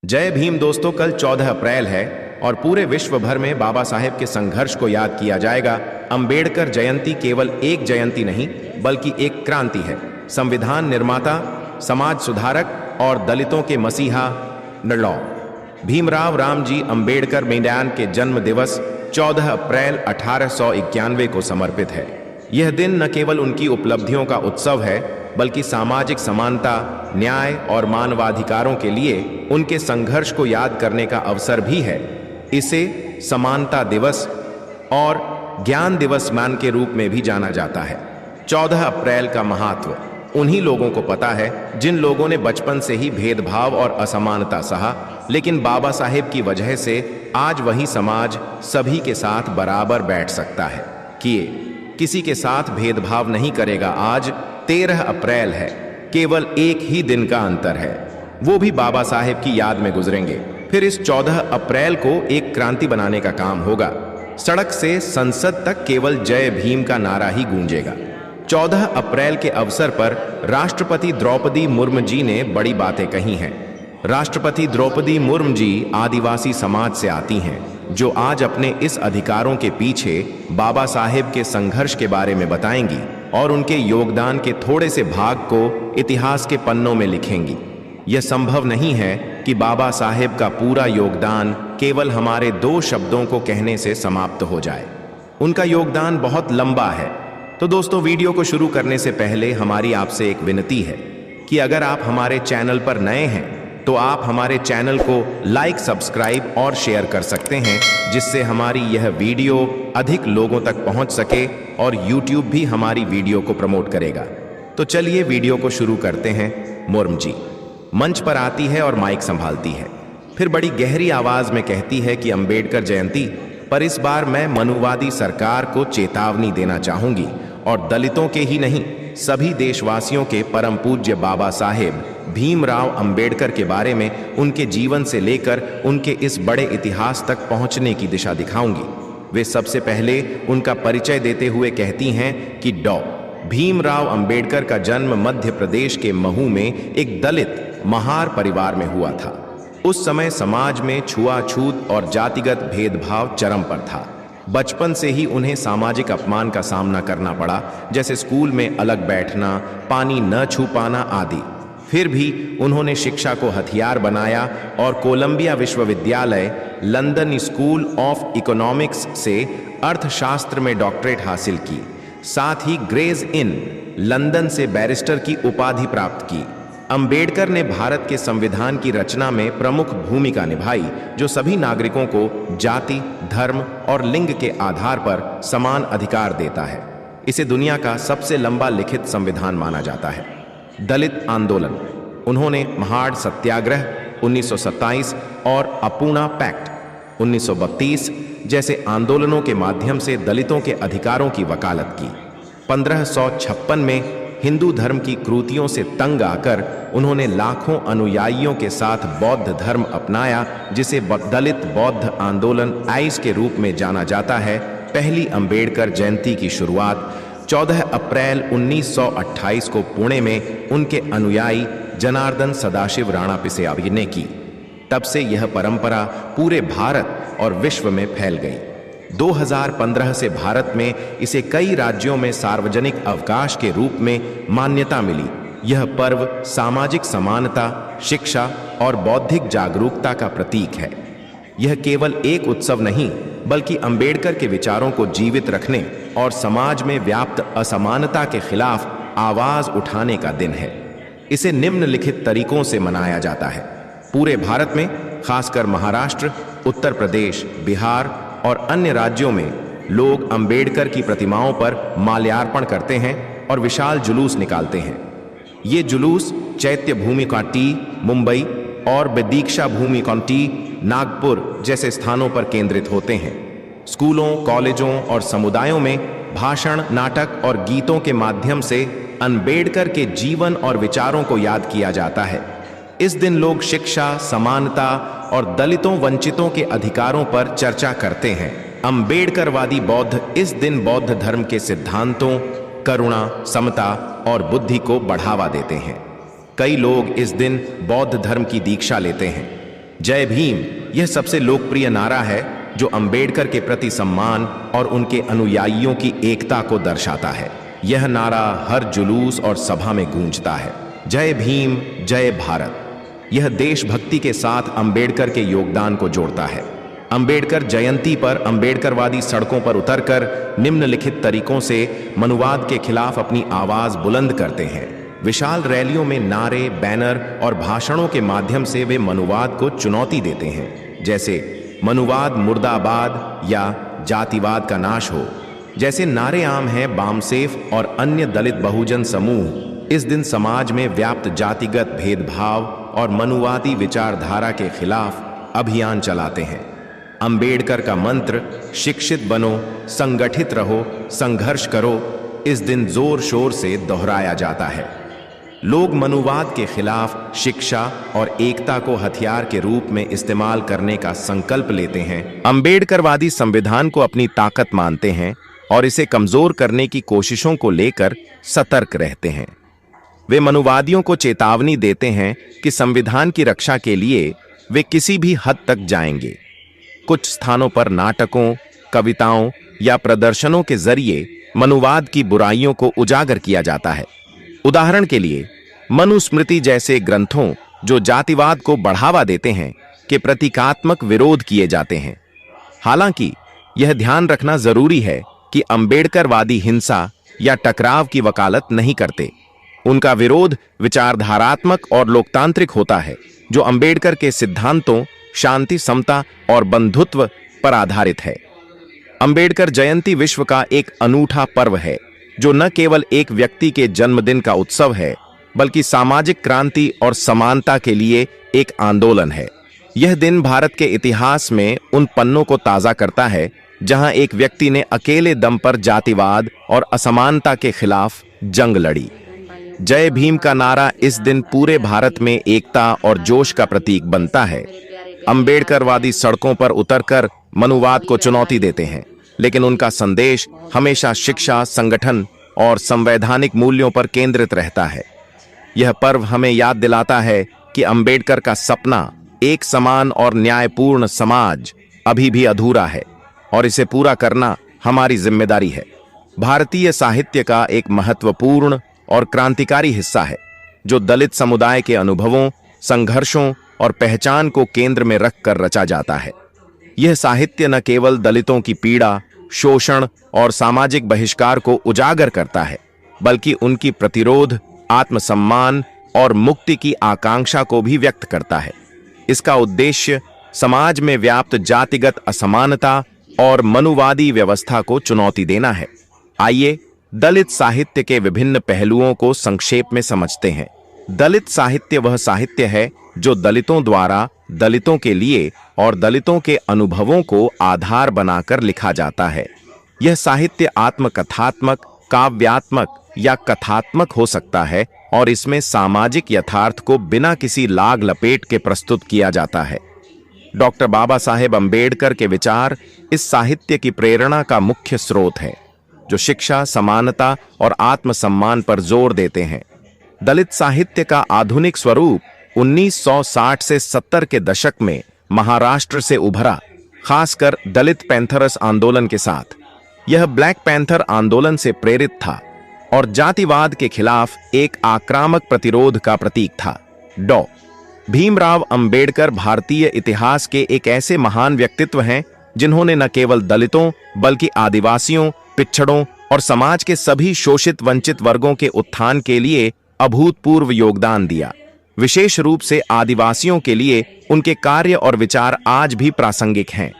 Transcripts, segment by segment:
जय भीम दोस्तों, कल 14 अप्रैल है और पूरे विश्व भर में बाबा साहेब के संघर्ष को याद किया जाएगा। अंबेडकर जयंती केवल एक जयंती नहीं बल्कि एक क्रांति है। संविधान निर्माता, समाज सुधारक और दलितों के मसीहा नड़ौ भीमराव रामजी अंबेडकर मेडान के जन्म दिवस 14 अप्रैल 1891 को समर्पित है। यह दिन न केवल उनकी उपलब्धियों का उत्सव है बल्कि सामाजिक समानता, न्याय और मानवाधिकारों के लिए उनके संघर्ष को याद करने का अवसर भी है। इसे समानता दिवस और ज्ञान दिवस मान के रूप में भी जाना जाता है। 14 अप्रैल का महत्व उन्हीं लोगों को पता है जिन लोगों ने बचपन से ही भेदभाव और असमानता सहा, लेकिन बाबा साहेब की वजह से आज वही समाज सभी के साथ बराबर बैठ सकता है। किसी के साथ भेदभाव नहीं करेगा। आज 13 अप्रैल है, केवल एक ही दिन का अंतर है, वो भी बाबा साहेब की याद में गुजरेंगे। फिर इस 14 अप्रैल को एक क्रांति बनाने का काम होगा। सड़क से संसद तक केवल जय भीम का नारा ही गूंजेगा। 14 अप्रैल के अवसर पर राष्ट्रपति द्रौपदी मुर्मू जी ने बड़ी बातें कही हैं। राष्ट्रपति द्रौपदी मुर्मू जी आदिवासी समाज से आती हैं, जो आज अपने इस अधिकारों के पीछे बाबा साहेब के संघर्ष के बारे में बताएंगी और उनके योगदान के थोड़े से भाग को इतिहास के पन्नों में लिखेंगी। यह संभव नहीं है कि बाबा साहेब का पूरा योगदान केवल हमारे 2 शब्दों को कहने से समाप्त हो जाए। उनका योगदान बहुत लंबा है। तो दोस्तों, वीडियो को शुरू करने से पहले हमारी आपसे एक विनती है कि अगर आप हमारे चैनल पर नए हैं तो आप हमारे चैनल को लाइक, सब्सक्राइब और शेयर कर सकते हैं, जिससे हमारी यह वीडियो अधिक लोगों तक पहुंच सके और YouTube भी हमारी वीडियो को प्रमोट करेगा। तो चलिए वीडियो को शुरू करते हैं। मुर्मू जी मंच पर आती है और माइक संभालती है, फिर बड़ी गहरी आवाज में कहती है कि अंबेडकर जयंती पर इस बार मैं मनुवादी सरकार को चेतावनी देना चाहूंगी और दलितों के ही नहीं, सभी देशवासियों के परम पूज्य बाबा साहेब भीमराव अंबेडकर के बारे में, उनके जीवन से लेकर उनके इस बड़े इतिहास तक पहुंचने की दिशा दिखाऊंगी। वे सबसे पहले उनका परिचय देते हुए कहती हैं कि डॉ भीमराव अंबेडकर का जन्म मध्य प्रदेश के महू में एक दलित महार परिवार में हुआ था। उस समय समाज में छुआछूत और जातिगत भेदभाव चरम पर था। बचपन से ही उन्हें सामाजिक अपमान का सामना करना पड़ा, जैसे स्कूल में अलग बैठना, पानी न छू पाना आदि। फिर भी उन्होंने शिक्षा को हथियार बनाया और कोलंबिया विश्वविद्यालय, लंदन स्कूल ऑफ इकोनॉमिक्स से अर्थशास्त्र में डॉक्टरेट हासिल की। साथ ही ग्रेज इन लंदन से बैरिस्टर की उपाधि प्राप्त की। अंबेडकर ने भारत के संविधान की रचना में प्रमुख भूमिका निभाई, जो सभी नागरिकों को जाति, धर्म और लिंग के आधार पर समान अधिकार देता है। इसे दुनिया का सबसे लंबा लिखित संविधान माना जाता है। दलित आंदोलन, उन्होंने महाड़ सत्याग्रह 1927 और अपूर्णा पैक्ट 1932 जैसे आंदोलनों के माध्यम से दलितों के अधिकारों की वकालत की। 1556 में हिंदू धर्म की क्रूतियों से तंग आकर उन्होंने लाखों अनुयायियों के साथ बौद्ध धर्म अपनाया, जिसे दलित बौद्ध आंदोलन आइस के रूप में जाना जाता है। पहली अंबेडकर जयंती की शुरुआत 14 अप्रैल 1928 को पुणे में उनके अनुयायी जनार्दन सदाशिव राणा पिसे ने की। तब से यह परंपरा पूरे भारत और विश्व में फैल गई। 2015 से भारत में इसे कई राज्यों में सार्वजनिक अवकाश के रूप में मान्यता मिली। यह पर्व सामाजिक समानता, शिक्षा और बौद्धिक जागरूकता का प्रतीक है। यह केवल एक उत्सव नहीं बल्कि अंबेडकर के विचारों को जीवित रखने और समाज में व्याप्त असमानता के खिलाफ आवाज उठाने का दिन है। इसे निम्नलिखित तरीकों से मनाया जाता है। पूरे भारत में, खासकर महाराष्ट्र, उत्तर प्रदेश, बिहार और अन्य राज्यों में लोग अंबेडकर की प्रतिमाओं पर माल्यार्पण करते हैं और विशाल जुलूस निकालते हैं। ये जुलूस चैत्य भूमि कांटी, मुंबई और दीक्षा भूमि कांटी, नागपुर जैसे स्थानों पर केंद्रित होते हैं। स्कूलों, कॉलेजों और समुदायों में भाषण, नाटक और गीतों के माध्यम से अंबेडकर के जीवन और विचारों को याद किया जाता है। इस दिन लोग शिक्षा, समानता और दलितों, वंचितों के अधिकारों पर चर्चा करते हैं। अंबेडकरवादी बौद्ध इस दिन बौद्ध धर्म के सिद्धांतों, करुणा, समता और बुद्धि को बढ़ावा देते हैं। कई लोग इस दिन बौद्ध धर्म की दीक्षा लेते हैं। जय भीम यह सबसे लोकप्रिय नारा है जो अंबेडकर के प्रति सम्मान और उनके अनुयायियों की एकता को दर्शाता है। यह नारा हर जुलूस और सभा में गूंजता है। जय भीम जय भारत। यह देशभक्ति के साथ अंबेडकर के योगदान को जोड़ता है। अंबेडकर जयंती पर अंबेडकरवादी सड़कों पर उतरकर निम्नलिखित तरीकों से मनुवाद के खिलाफ अपनी आवाज बुलंद करते हैं। विशाल रैलियों में नारे, बैनर और भाषणों के माध्यम से वे मनुवाद को चुनौती देते हैं, जैसे मनुवाद मुर्दाबाद या जातिवाद का नाश हो जैसे नारे आम हैं। बामसेफ और अन्य दलित बहुजन समूह इस दिन समाज में व्याप्त जातिगत भेदभाव और मनुवादी विचारधारा के खिलाफ अभियान चलाते हैं। अंबेडकर का मंत्र शिक्षित बनो, संगठित रहो, संघर्ष करो इस दिन जोर शोर से दोहराया जाता है। लोग मनुवाद के खिलाफ शिक्षा और एकता को हथियार के रूप में इस्तेमाल करने का संकल्प लेते हैं। अंबेडकरवादी संविधान को अपनी ताकत मानते हैं और इसे कमजोर करने की कोशिशों को लेकर सतर्क रहते हैं। वे मनुवादियों को चेतावनी देते हैं कि संविधान की रक्षा के लिए वे किसी भी हद तक जाएंगे। कुछ स्थानों पर नाटकों, कविताओं या प्रदर्शनों के जरिए मनुवाद की बुराइयों को उजागर किया जाता है। उदाहरण के लिए मनुस्मृति जैसे ग्रंथों जो जातिवाद को बढ़ावा देते हैं के प्रतीकात्मक विरोध किए जाते हैं। हालांकि यह ध्यान रखना जरूरी है कि अंबेडकरवादी हिंसा या टकराव की वकालत नहीं करते। उनका विरोध विचारधारात्मक और लोकतांत्रिक होता है, जो अंबेडकर के सिद्धांतों शांति, समता और बंधुत्व पर आधारित है। अंबेडकर जयंती विश्व का एक अनूठा पर्व है जो न केवल एक व्यक्ति के जन्मदिन का उत्सव है, बल्कि सामाजिक क्रांति और समानता के लिए एक आंदोलन है। यह दिन भारत के इतिहास में उन पन्नों को ताजा करता है जहां एक व्यक्ति ने अकेले दम पर जातिवाद और असमानता के खिलाफ जंग लड़ी। जय भीम का नारा इस दिन पूरे भारत में एकता और जोश का प्रतीक बनता है। अंबेडकरवादी सड़कों पर उतरकर मनुवाद को चुनौती देते हैं, लेकिन उनका संदेश हमेशा शिक्षा, संगठन और संवैधानिक मूल्यों पर केंद्रित रहता है। यह पर्व हमें याद दिलाता है कि अंबेडकर का सपना एक समान और न्यायपूर्ण समाज अभी भी अधूरा है और इसे पूरा करना हमारी जिम्मेदारी है। भारतीय साहित्य का एक महत्वपूर्ण और क्रांतिकारी हिस्सा है जो दलित समुदाय के अनुभवों, संघर्षों और पहचान को केंद्र में रखकर रचा जाता है। यह साहित्य न केवल दलितों की पीड़ा, शोषण और सामाजिक बहिष्कार को उजागर करता है, बल्कि उनकी प्रतिरोध, आत्मसम्मान और मुक्ति की आकांक्षा को भी व्यक्त करता है। इसका उद्देश्य समाज में व्याप्त जातिगत असमानता और मनुवादी व्यवस्था को चुनौती देना है। आइए दलित साहित्य के विभिन्न पहलुओं को संक्षेप में समझते हैं। दलित साहित्य वह साहित्य है जो दलितों द्वारा दलितों के लिए और दलितों के अनुभवों को आधार बनाकर लिखा जाता है। यह साहित्य आत्मकथात्मक, काव्यात्मक या कथात्मक हो सकता है और इसमें सामाजिक यथार्थ को बिना किसी लाग लपेट के प्रस्तुत किया जाता है। डॉक्टर बाबा साहेब अंबेडकर के विचार इस साहित्य की प्रेरणा का मुख्य स्रोत है, जो शिक्षा, समानता और आत्मसम्मान पर जोर देते हैं। दलित साहित्य का आधुनिक स्वरूप 1960 से 70 के दशक में महाराष्ट्र से उभरा, खासकर दलित पैंथरस आंदोलन के साथ। यह ब्लैक पैंथर आंदोलन से प्रेरित था और जातिवाद के खिलाफ एक आक्रामक प्रतिरोध का प्रतीक था। डॉ. भीमराव अंबेडकर भारतीय इतिहास के एक ऐसे महान व्यक्तित्व हैं जिन्होंने न केवल दलितों बल्कि आदिवासियों, पिछड़ों और समाज के सभी शोषित वंचित वर्गों के उत्थान के लिए अभूतपूर्व योगदान दिया। विशेष रूप से आदिवासियों के लिए उनके कार्य और विचार आज भी प्रासंगिक हैं।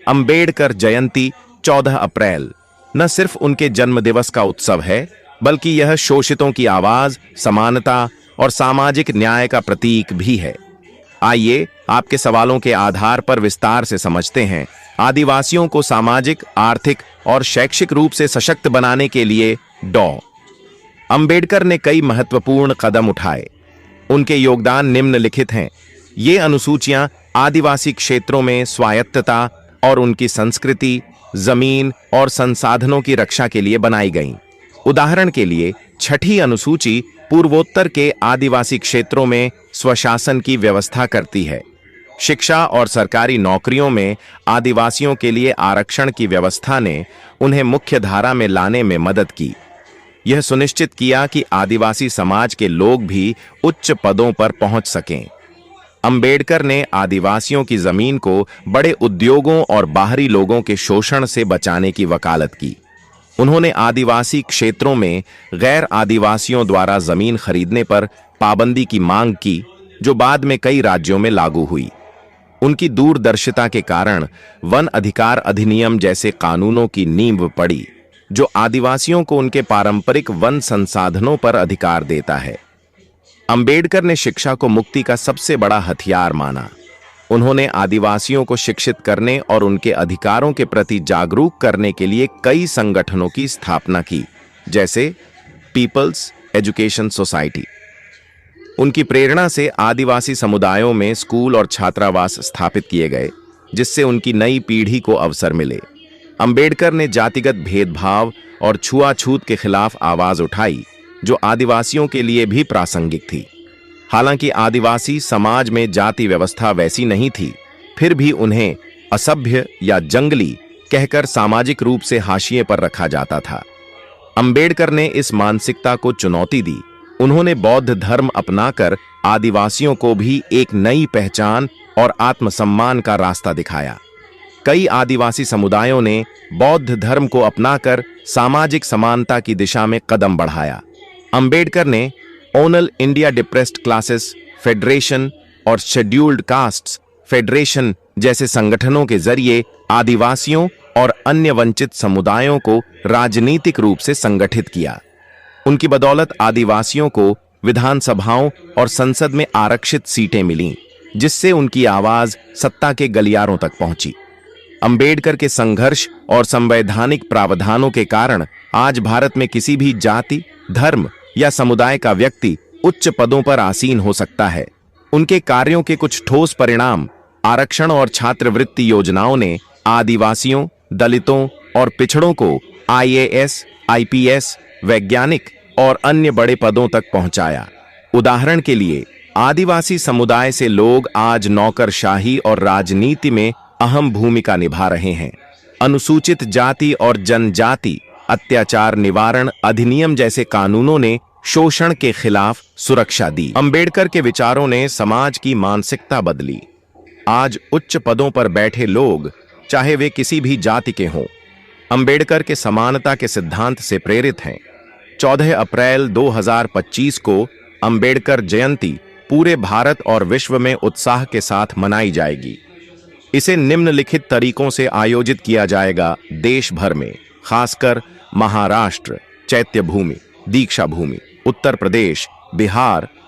अंबेडकर जयंती 14 अप्रैल न सिर्फ उनके जन्मदिवस का उत्सव है, बल्कि यह शोषितों की आवाज, समानता और सामाजिक न्याय का प्रतीक भी है। आइए आपके सवालों के आधार पर विस्तार से समझते हैं। आदिवासियों को सामाजिक, आर्थिक और शैक्षिक रूप से सशक्त बनाने के लिए डॉ. अंबेडकर ने कई महत्वपूर्ण कदम उठाए। उनके योगदान निम्नलिखित हैं। ये अनुसूचियां आदिवासी क्षेत्रों में स्वायत्तता और उनकी संस्कृति, जमीन और संसाधनों की रक्षा के लिए बनाई गईं। उदाहरण के लिए छठी अनुसूची पूर्वोत्तर के आदिवासी क्षेत्रों में स्वशासन की व्यवस्था करती है। शिक्षा और सरकारी नौकरियों में आदिवासियों के लिए आरक्षण की व्यवस्था ने उन्हें मुख्य धारा में लाने में मदद की। यह सुनिश्चित किया कि आदिवासी समाज के लोग भी उच्च पदों पर पहुंच सकें। अंबेडकर ने आदिवासियों की जमीन को बड़े उद्योगों और बाहरी लोगों के शोषण से बचाने की वकालत की। उन्होंने आदिवासी क्षेत्रों में गैर आदिवासियों द्वारा जमीन खरीदने पर पाबंदी की मांग की, जो बाद में कई राज्यों में लागू हुई। उनकी दूरदर्शिता के कारण वन अधिकार अधिनियम जैसे कानूनों की नींव पड़ी, जो आदिवासियों को उनके पारंपरिक वन संसाधनों पर अधिकार देता है। अंबेडकर ने शिक्षा को मुक्ति का सबसे बड़ा हथियार माना। उन्होंने आदिवासियों को शिक्षित करने और उनके अधिकारों के प्रति जागरूक करने के लिए कई संगठनों की स्थापना की, जैसे पीपल्स एजुकेशन सोसाइटी। उनकी प्रेरणा से आदिवासी समुदायों में स्कूल और छात्रावास स्थापित किए गए, जिससे उनकी नई पीढ़ी को अवसर मिले। अंबेडकर ने जातिगत भेदभाव और छुआछूत के खिलाफ आवाज उठाई, जो आदिवासियों के लिए भी प्रासंगिक थी। हालांकि आदिवासी समाज में जाति व्यवस्था वैसी नहीं थी, फिर भी उन्हें असभ्य या जंगली कहकर सामाजिक रूप से हाशिए पर रखा जाता था। अंबेडकर ने इस मानसिकता को चुनौती दी। उन्होंने बौद्ध धर्म अपनाकर आदिवासियों को भी एक नई पहचान और आत्मसम्मान का रास्ता दिखाया। कई आदिवासी समुदायों ने बौद्ध धर्म को अपनाकर सामाजिक समानता की दिशा में कदम बढ़ाया। अंबेडकर ने ओनल इंडिया डिप्रेस्ड क्लासेस फेडरेशन और शेड्यूल्ड कास्ट्स फेडरेशन जैसे संगठनों के जरिए आदिवासियों और अन्य वंचित समुदायों को राजनीतिक रूप से संगठित किया। उनकी बदौलत आदिवासियों को विधानसभाओं और संसद में आरक्षित सीटें मिलीं, जिससे उनकी आवाज सत्ता के गलियारों तक पहुंची। अंबेडकर के संघर्ष और संवैधानिक प्रावधानों के कारण आज भारत में किसी भी जाति, धर्म या समुदाय का व्यक्ति उच्च पदों पर आसीन हो सकता है। उनके कार्यों के कुछ ठोस परिणाम, आरक्षण और छात्रवृत्ति योजनाओं ने आदिवासियों, दलितों और पिछड़ों को आईएएस, आईपीएस, वैज्ञानिक और अन्य बड़े पदों तक पहुंचाया। उदाहरण के लिए, आदिवासी समुदाय से लोग आज नौकरशाही और राजनीति में अहम भूमिका निभा रहे हैं। अनुसूचित जाति और जनजाति अत्याचार निवारण अधिनियम जैसे कानूनों ने शोषण के खिलाफ सुरक्षा दी। अंबेडकर के विचारों ने समाज की मानसिकता बदली। आज उच्च पदों पर बैठे लोग, चाहे वे किसी भी जाति के हों, अंबेडकर के समानता के सिद्धांत से प्रेरित हैं। 14 अप्रैल 2025 को अंबेडकर जयंती पूरे भारत और विश्व में उत्साह के साथ मनाई जाएगी। इसे निम्नलिखित तरीकों से आयोजित किया जाएगा देश भर में, खासकर महाराष्ट्र, चैत्य भूमि, दीक्षा भूमि, उत्तर प्रदेश, बिहार,